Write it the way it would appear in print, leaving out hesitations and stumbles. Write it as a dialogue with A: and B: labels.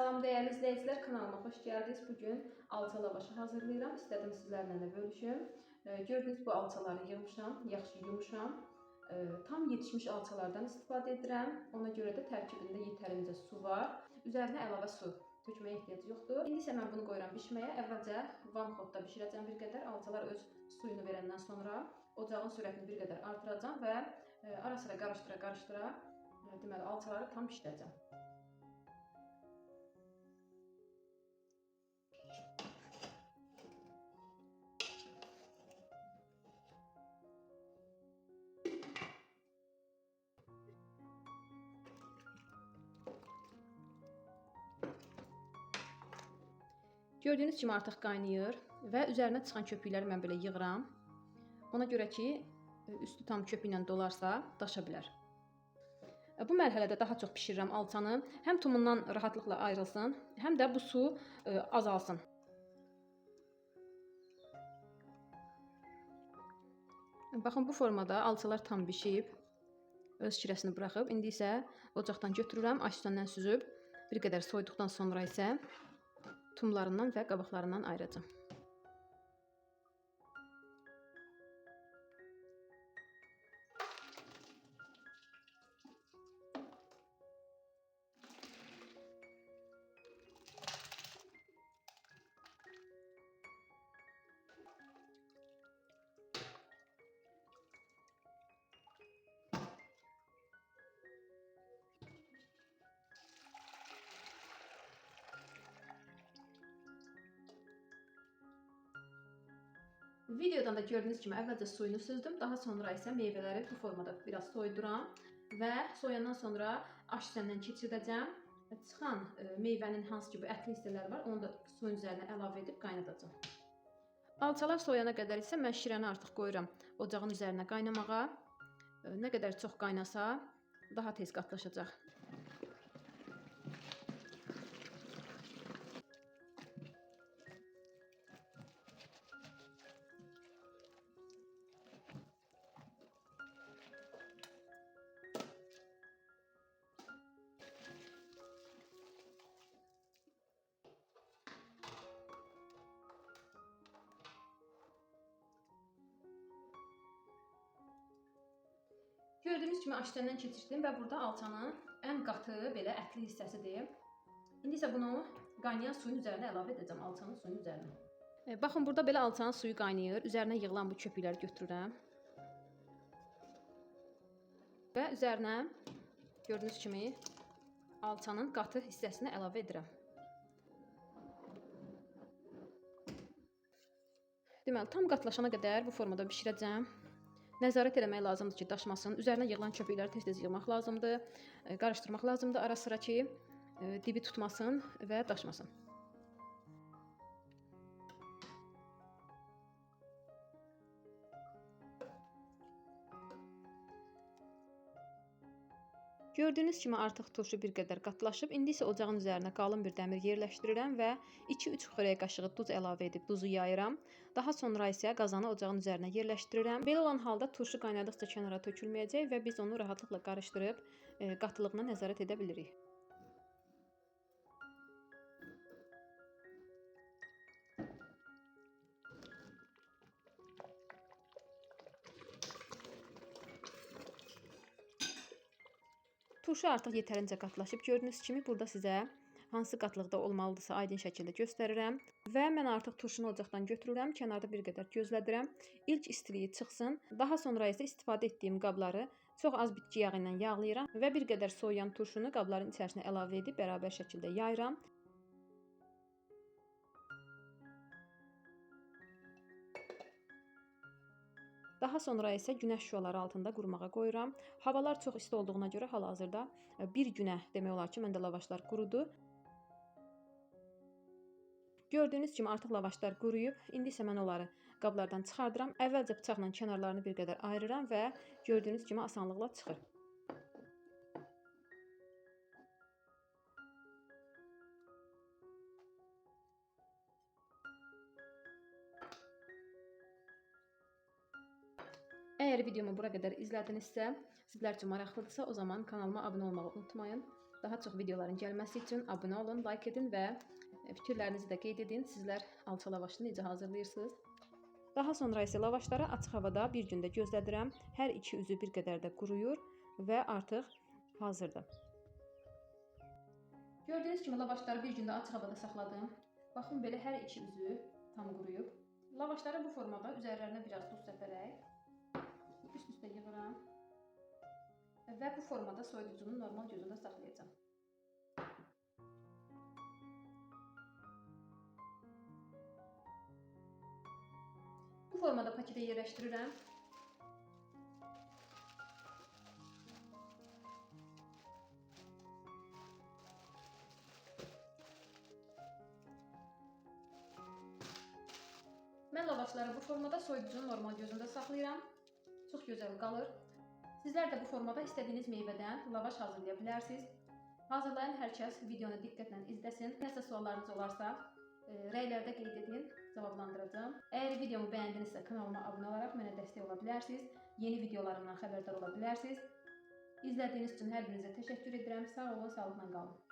A: Salam dəyərli izləyicilər, kanalıma xoş gəldiniz. Bugün alça lavaşı hazırlayıram. İstədim sizlərlə də bölüşüm. Gördüyünüz bu alçaları yığmışam, yaxşı yumuşam. Tam yetişmiş alçalardan istifadə edirəm. Ona görə də tərkibində yetərincə su var. Üzərinə əlavə su tökməyə ehtiyac yoxdur. İndi isə mən bunu qoyuram bişməyə. Əvvəlcə vanxodda bişirəcəm bir qədər. Alçalar öz suyunu verəndən sonra ocağın sürətini bir qədər artıracam və ara-sıra qarışdıra deməli alçaları tam bişirəcəm. Gördüyünüz kimi artıq qaynayır və üzərinə çıxan köpükləri mən belə yığıram. Ona görə ki, üstü tam köpük ilə dolarsa daşa bilər. Bu mərhələdə daha çox bişirirəm alçanı. Həm tumundan rahatlıqla ayrılsın, həm də bu su azalsın. Baxın, bu formada alçalar tam bişib, öz şirəsini buraxıb. İndi isə ocaqdan götürürəm, aş üstündən süzüb, bir qədər soyduqdan sonra isə tumlarından və qabıqlarından ayıracağım. Videodan da gördüyünüz kimi əvvəlcə suyunu süzdüm, daha sonra isə meyvələri bu formada biraz soyduram və soyandan sonra aş üstündən keçirdəcəm. Çıxan meyvənin hansı ki bu ətli hissələri var, onu da suyun üzərinə əlavə edib qaynadacağam. Alçalar soyana qədər isə mən şirəni artıq qoyuram ocağın üzərinə qaynamağa. Nə qədər çox qaynasa, daha tez qatlaşacaq. Gördüyünüz kimi aş üstündən keçirdim və burada alçanın ən qatı belə ətli hissəsidir. İndi isə bunu qaynayan suyun üzərinə əlavə edəcəm, alçanın suyun üzərinə. Baxın, burada belə alçanın suyu qaynayır. Üzərinə yığılan bu köpükləri götürürəm. Və üzərinə gördüyünüz kimi alçanın qatı hissəsini əlavə edirəm. Deməli, tam qatlaşana qədər bu formada bişirəcəm. Nəzarət eləmək lazımdır ki, daşmasın. Üzərinə yığılan köpükləri tez-tez yığmaq lazımdır. Qarışdırmaq lazımdır ara-sıra ki, dibi tutmasın və daşmasın. Gördüyünüz kimi artıq turşu bir qədər qatlaşıb. İndi isə ocağın üzərinə qalın bir dəmir yerləşdirirəm və 2-3 xörək qaşığı duz əlavə edib duzu yayıram. Daha sonra isə qazanı ocağın üzərinə yerləşdirirəm. Belə olan halda turşu qaynadıqca kənara tökülməyəcək və biz onu rahatlıqla qarışdırıb qatılığına nəzarət edə bilirik. Turşu artıq yetərincə qatlaşıb. Gördüyünüz kimi burada sizə hansı qatlıqda olmalıdırsa aydın şəkildə göstərirəm. Və mən artıq turşunu ocaqdan götürürəm. Kənarda bir qədər gözlədirəm. İlk istiliyi çıxsın. Daha sonra isə istifadə etdiyim qabları çox az bitki yağı ilə yağlayıram və bir qədər soyuyan turşunu qabların içərisinə əlavə edib bərabər şəkildə yayıram. Daha sonra isə günəş şüaları altında qurumağa qoyuram. Havalar çox isti olduğuna görə hal-hazırda bir günə demək olar ki, məndə lavaşlar qurudu. Gördüyünüz kimi artıq lavaşlar quruyub. İndi isə mən onları qablardan çıxardıram. Əvvəlcə bıçaqla kənarlarını bir qədər ayırıram və gördüyünüz kimi asanlıqla çıxır. Əgər videomu bura qədər izlədinizsə, sizlər üçün maraqlıdırsa, o zaman kanalıma abunə olmağı unutmayın. Daha çox videoların gəlməsi üçün abunə olun, like edin və fikirlərinizi də qeyd edin. Sizlər alça lavaşını necə hazırlayırsınız? Daha sonra isə lavaşları açıq havada bir gündə gözlədirəm. Hər iki üzü bir qədər də quruyur və artıq hazırdır. Gördüyünüz kimi lavaşları bir gündə açıq havada saxladım. Baxın, belə hər iki üzü tam quruyub. Lavaşları bu formada üzərlərinə biraz duz səpərək üst-üstə yığıram və bu formada soyuducunun normal gözündə saxlayacağam. Bu formada paketə yerləşdirirəm. Mən lavaşları bu formada soyuducunun normal gözündə saxlayıram. Çox gözəl qalır. Sizlər də bu formada istədiyiniz meyvədən lavaş hazırlaya bilərsiniz. Hazırlayan hər kəs videonu diqqətlə izləsin. Nəsə suallarınız olarsa, rəylərdə qeyd edin, cavablandıracağam. Əgər videomu bəyəndinizsə kanalıma abunə olaraq mənə dəstək ola bilərsiniz. Yeni videolarımdan xəbərdar ola bilərsiniz. İzlədiyiniz üçün hər birinizə təşəkkür edirəm. Sağ olun, sağlıqla qalın.